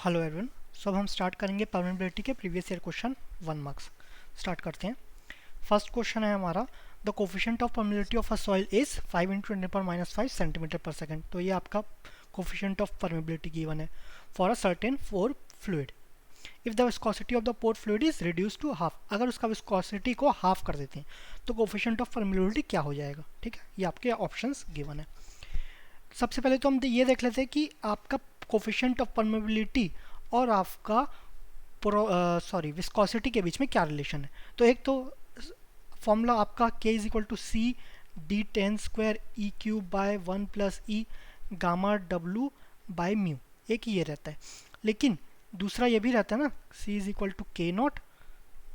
Hello everyone. सो अब हम start करेंगे परमेबिलिटी के previous year question 1 marks. Start करते हैं। फर्स्ट क्वेश्चन है हमारा, the coefficient of permeability of a soil is 5 into 10⁻⁵ centimetre per second. तो ये आपका कोफिशिएंट ऑफ परमेबिलिटी गिवन है for a certain pore fluid. If the viscosity of the pore fluid is reduce to half, अगर उसका viscosity को half कर देते हैं तो कोफिशिएंट ऑफ परमेबिलिटी क्या हो जाएगा। ठीक है, ये आपके ऑप्शंस गिवन है। सबसे पहले तो हम ये देख लेते हैं कि आपका कोफिशिएंट ऑफ परमेबिलिटी और आपका विस्कोसिटी के बीच में क्या रिलेशन है। तो एक तो फॉर्मूला आपका K is equal to C D ten square E cube by 1 plus E gamma W by mu, एक ही ये रहता है। लेकिन दूसरा ये भी रहता है ना, C इज इक्वल टू के not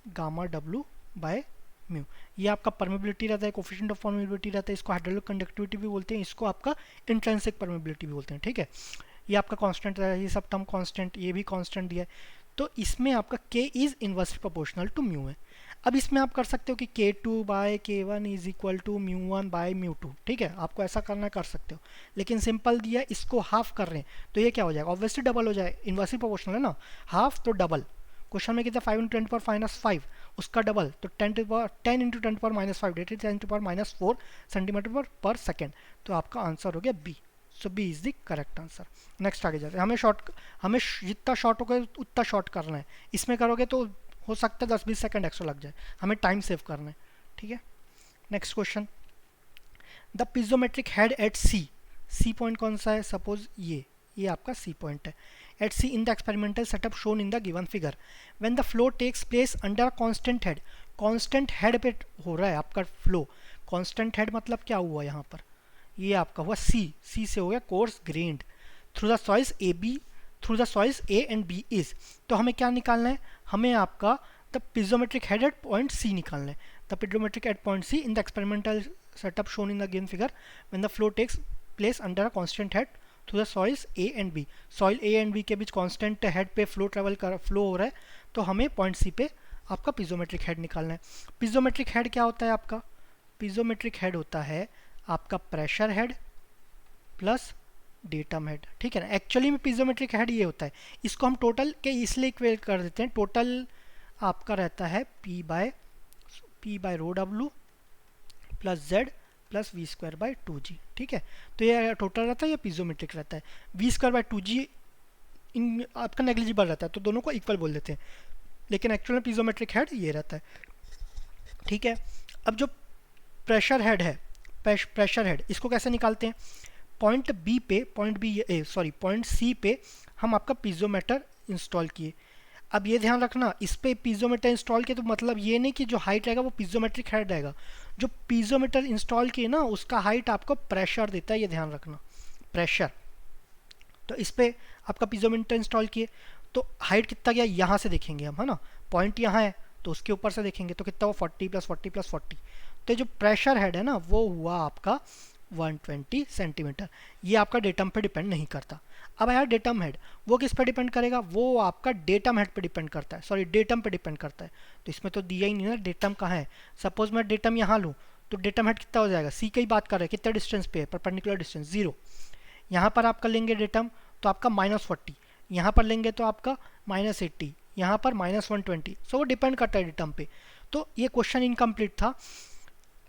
gamma W by mu. ये आपका परमेबिलिटी रहता है, कोफिशिएंट ऑफ परमेबिलिटी रहता है। इसको हाइड्रोलिक कंडक्टिविटी भी बोलते हैं, इसको आपका इंट्रिंसिक परमेबिलिटी भी बोलते हैं। ठीक है, ये आपका कांस्टेंट है, ये सब टर्म कांस्टेंट, ये भी कांस्टेंट दिया है। तो इसमें आपका K is inversely proportional to mu है। अब इसमें आप कर सकते हो कि K2 by K1 is equal to mu one by mu two. ठीक है, आपको ऐसा करना कर सकते हो, लेकिन सिंपल दिया, इसको हाफ कर रहे हैं तो ये क्या हो जाएगा, ऑब्वियसली डबल हो जाए, इनवर्सली प्रोपोर्शनल है ना, हाफ तो डबल। क्वेश्चन में कितना 5 इंटू 10⁻⁵ उसका डबल, तो 10 into 10⁻⁵ that is 10⁻⁴ centimetre per second. तो आपका आंसर हो गया B. So B is the correct answer. Next आगे जाते हैं। हमें जितना शॉर्ट होगा उतना शॉर्ट करना है। इसमें करोगे तो हो सकता है 10-20 सेकंड एक्स्ट्रा लग जाए, हमें टाइम सेव करना है। ठीक है, next question, the piezometric head at C point कौन सा है, सपोज ये आपका सी पॉइंट है। At C in the experimental setup shown in the given figure, when the flow takes place under constant head. Constant head पे हो रहा है आपका फ्लो। कांस्टेंट हेड मतलब क्या हुआ यहाँ पर, ये आपका हुआ सी से हो गया coarse grained through the soils A B, through the soils A and B is. तो हमें क्या निकालना है, हमें आपका the piezometric head at point C निकालना है। The piezometric at point C in the experimental setup shown in the given figure, when the flow takes place under a constant head through the soils A and B. Soil A and B के बीच constant head पे flow हो रहा है, तो हमें point सी पे आपका पिजोमेट्रिक हेड निकालना है। पिजोमेट्रिक हेड क्या होता है आपका, पिजोमेट्रिक हेड होता है आपका pressure head plus datum head. ठीक है ना, एक्चुअली में पिजोमेट्रिक हेड ये होता है। इसको हम टोटल के इसलिए इक्वेट कर देते हैं, टोटल आपका रहता है P by rho W plus Z plus V square by 2g। ठीक है, तो ये टोटल रहता है, ये पिजोमेट्रिक रहता है। वी स्क्वायर बाय 2g इन आपका नेग्लिजिबल रहता है, तो दोनों को इक्वल बोल देते हैं, लेकिन एक्चुअल में पिजोमेट्रिक हेड ये रहता है। ठीक है, अब जो प्रेशर हेड है, प्रेशर हेड इसको कैसे निकालते हैं, पॉइंट सी पे हम आपका पिजोमीटर इंस्टॉल किए। अब ये ध्यान रखना, इस पे पिजोमीटर इंस्टॉल किए तो मतलब ये नहीं कि जो हाइट रहेगा वो पिजोमेट्रिक हेड रहेगा। जो पिजोमीटर इंस्टॉल किए ना उसका हाइट आपको प्रेशर देता है, ये ध्यान रखना, प्रेशर। तो इस पे आपका पिजोमीटर इंस्टॉल किए तो हाइट कितना गया यहाँ से देखेंगे हम, है ना, पॉइंट यहाँ है तो उसके ऊपर से देखेंगे तो कितना, वो 40 + 40 + 40। तो जो प्रेशर हेड है ना वो हुआ आपका 120 सेंटीमीटर। ये आपका डेटम पे डिपेंड नहीं करता। अब आया डेटम हेड, वो किस पे डिपेंड करेगा, वो आपका डेटम हेड पे डिपेंड करता है, सॉरी डेटम पे डिपेंड करता है। तो इसमें तो दिया ही नहीं ना डेटम कहाँ है। सपोज मैं डेटम यहाँ लूँ तो डेटम हेड कितना हो जाएगा, सी की बात कर रहे हैं, कितना डिस्टेंस पे है, परपेंडिकुलर डिस्टेंस 0। यहाँ पर आपका लेंगे डेटम तो आपका -40, यहाँ पर लेंगे तो आपका -80, यहाँ पर -120। सो वो डिपेंड करता है डेटम पे। तो ये क्वेश्चन इनकम्प्लीट था।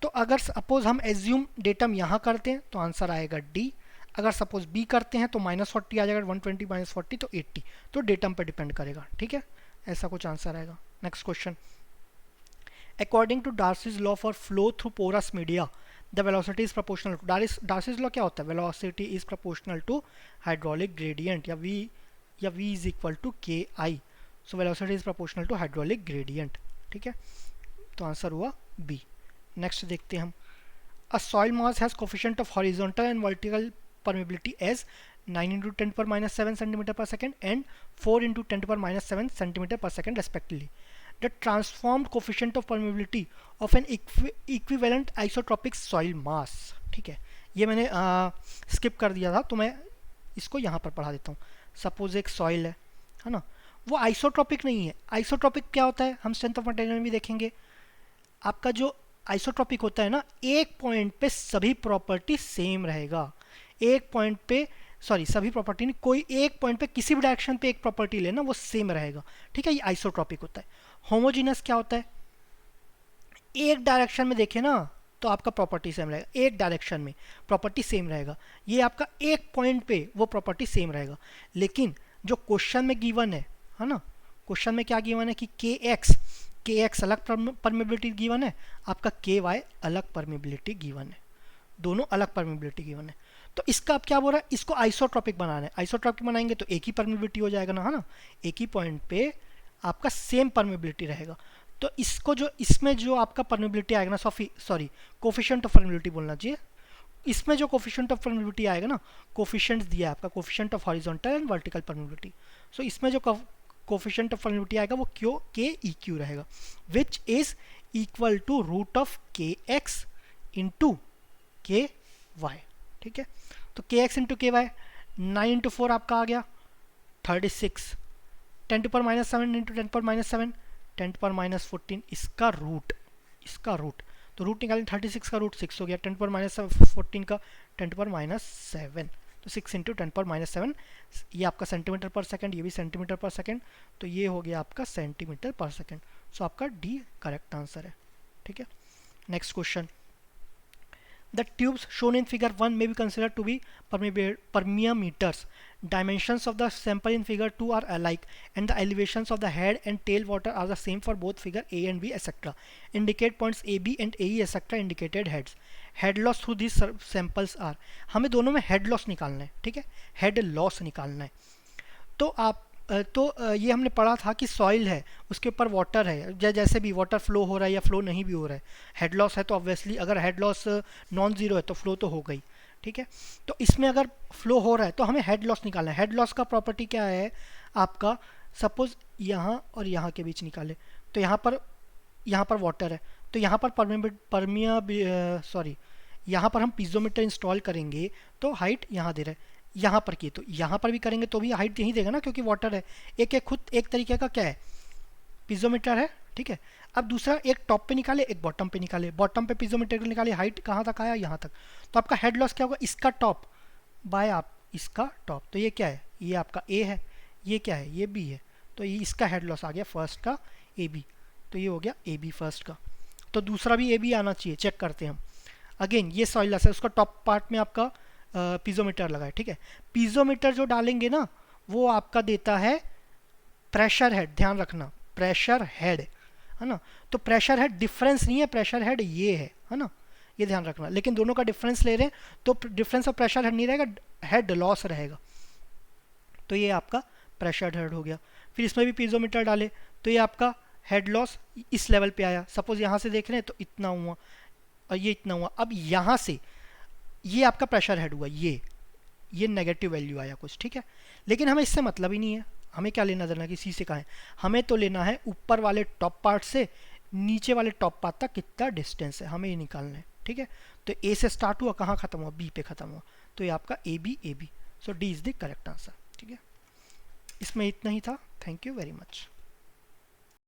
तो अगर सपोज हम एज्यूम डेटम यहाँ करते हैं तो आंसर आएगा डी। अगर सपोज बी करते हैं तो -40 आ जाएगा, 120 -40 तो 80। तो डेटम पर डिपेंड करेगा। ठीक है, ऐसा कुछ आंसर आएगा। Next question, according to Darcy's law for flow through porous media the velocity is proportional to, Darcy's law क्या होता है, velocity is proportional to hydraulic gradient, या v is equal to K I. So velocity is proportional to hydraulic gradient. ठीक है, तो answer हुआ B. Next देखते हैं हम, a soil mass has coefficient of horizontal and vertical permeability as 9 into 10⁻⁷ centimetre per second and 4 into 10⁻⁷ centimetre per second respectively. The transformed coefficient of permeability of an equivalent isotropic soil mass. ठीक है, ये मैंने skip कर दिया था तो मैं इसको यहाँ पर पढ़ा देता हूँ। सपोज एक सॉइल है ना, वो आइसोट्रॉपिक नहीं है। आइसोट्रॉपिक क्या होता है, हम स्ट्रेंथ ऑफ मटेरियल में भी देखेंगे। आपका जो आइसोट्रॉपिक होता है ना, एक पॉइंट पे सभी प्रॉपर्टी सेम रहेगा, एक पॉइंट पे सॉरी सभी प्रॉपर्टी नहीं, कोई एक पॉइंट पे किसी भी डायरेक्शन पे एक प्रॉपर्टी लेना वो सेम रहेगा, ठीक है, ये आइसोट्रॉपिक होता है। होमोजीनियस क्या होता है, एक डायरेक्शन में देखें ना तो आपका प्रॉपर्टी सेम रहेगा, एक डायरेक्शन में प्रॉपर्टी सेम रहेगा, ये आपका एक पॉइंट पे वो प्रॉपर्टी सेम रहेगा। लेकिन जो क्वेश्चन में गिवन है ना, क्वेश्चन में क्या गिवन है कि के एक्स अलग परमेबिलिटी गिवन है, आपका के वाई अलग परमेबिलिटी गिवन है, दोनों अलग परमेबिलिटी गिवन है। तो इसका अब क्या बोल रहा है, इसको आइसोट्रॉपिक बनाना है, आइसोट्रॉपिक बनाएंगे तो एक ही परमेबिलिटी हो जाएगा ना, है ना, एक ही पॉइंट पे आपका सेम परमेबिलिटी रहेगा। तो इसको जो इसमें जो आपका परमेबिलिटी आएगा ना, सॉरी कोफिशिएंट ऑफ परमेबिलिटी बोलना चाहिए, इसमें जो कोफिशिएंट ऑफ परमेबिलिटी आएगा ना, कोफिशिएंट दिया है आपका, coefficient of horizontal and vertical permeability, so इसमें जो कोफिशिएंट ऑफ परमेबिलिटी आएगा वो क्यू के ई क्यू रहेगा, which is equal to root of K X into K Y, ठीक है। तो K X into K Y 9 into 4 आपका आ गया 36, 10⁻⁷ इंटू 10⁻⁷, 10⁻14 इसका रूट तो रूट निकालें, 36 का रूट 6 हो गया, 10⁻14 का 10⁻7, तो 6 इंटू 10⁻7, ये आपका सेंटीमीटर पर सेकंड, ये भी सेंटीमीटर पर सेकंड, तो ये हो गया आपका सेंटीमीटर पर सेकंड। सो आपका डी करेक्ट आंसर है, ठीक है। Next question, the tubes shown in figure 1 may be considered to be permeameters. Dimensions of the sample in figure 2 are alike and the elevations of the head and tail water are the same for both figure A and B etc. Indicate points A, B and AE etc. indicated heads. Head loss through these samples are, हमें दोनों में head loss निकालना है, ठीक है, head loss निकालना है। तो आप ये हमने पढ़ा था कि सॉइल है उसके ऊपर वाटर है, जैसे भी वाटर फ्लो हो रहा है या फ्लो नहीं भी हो रहा है, हेड लॉस है तो ऑब्वियसली अगर हेड लॉस नॉन जीरो है तो फ्लो तो हो गई, ठीक है। तो इसमें अगर फ्लो हो रहा है तो हमें हेड लॉस निकालना है। हेड लॉस का प्रॉपर्टी क्या है आपका, सपोज यहाँ और यहाँ के बीच निकाले, तो यहाँ पर वाटर है, तो यहाँ पर यहाँ पर हम पीजोमीटर इंस्टॉल करेंगे तो हाइट यहाँ दे रहा है, यहाँ पर किए तो यहाँ पर भी करेंगे तो भी हाइट यही देगा ना, क्योंकि वाटर है। एक तरीके का क्या है, पिज़ोमीटर है, ठीक है। अब दूसरा एक टॉप पे निकाले एक बॉटम पे निकाले, बॉटम पे पिज़ोमीटर निकाले, हाइट कहाँ तक आया, यहाँ तक, तो आपका हेड लॉस क्या होगा, इसका टॉप बाय आप इसका टॉप, तो ये क्या है, ये आपका ए है, ये क्या है, ये बी है, तो ये इसका हेड लॉस आ गया फर्स्ट का ए बी, तो ये हो गया ए बी फर्स्ट का। तो दूसरा भी ए बी आना चाहिए, चेक करते हैं हम। अगेन ये सॉइल लॉस है, उसका टॉप पार्ट में आपका पीजोमीटर लगा है, ठीक है। पीजोमीटर जो डालेंगे ना वो आपका देता है प्रेशर हेड, ध्यान रखना प्रेशर हेड है ना, तो प्रेशर हेड डिफरेंस नहीं है, प्रेशर हेड ये है ना, ये ध्यान रखना। लेकिन दोनों का डिफरेंस ले रहे हैं तो डिफरेंस ऑफ प्रेशर हेड नहीं रहेगा, हेड लॉस रहेगा, तो ये आपका प्रेशर हेड हो गया। फिर इसमें भी पीजोमीटर डाले तो ये आपका हेड लॉस इस लेवल पे आया, सपोज यहाँ से देख रहे हैं तो इतना हुआ और ये इतना हुआ। अब यहाँ से ये आपका प्रेशर हेड हुआ, ये नेगेटिव वैल्यू आया कुछ, ठीक है। लेकिन हमें इससे मतलब ही नहीं है, हमें क्या लेना देना किसी से, कहा है हमें तो लेना है ऊपर वाले टॉप पार्ट से नीचे वाले टॉप पार्ट तक कितना डिस्टेंस है, हमें ये निकालना है, ठीक है। तो ए से स्टार्ट हुआ, कहाँ खत्म हुआ, बी पे खत्म हुआ, तो ये आपका A B, so D is the correct answer, ठीक है। इसमें इतना ही था, थैंक यू वेरी मच।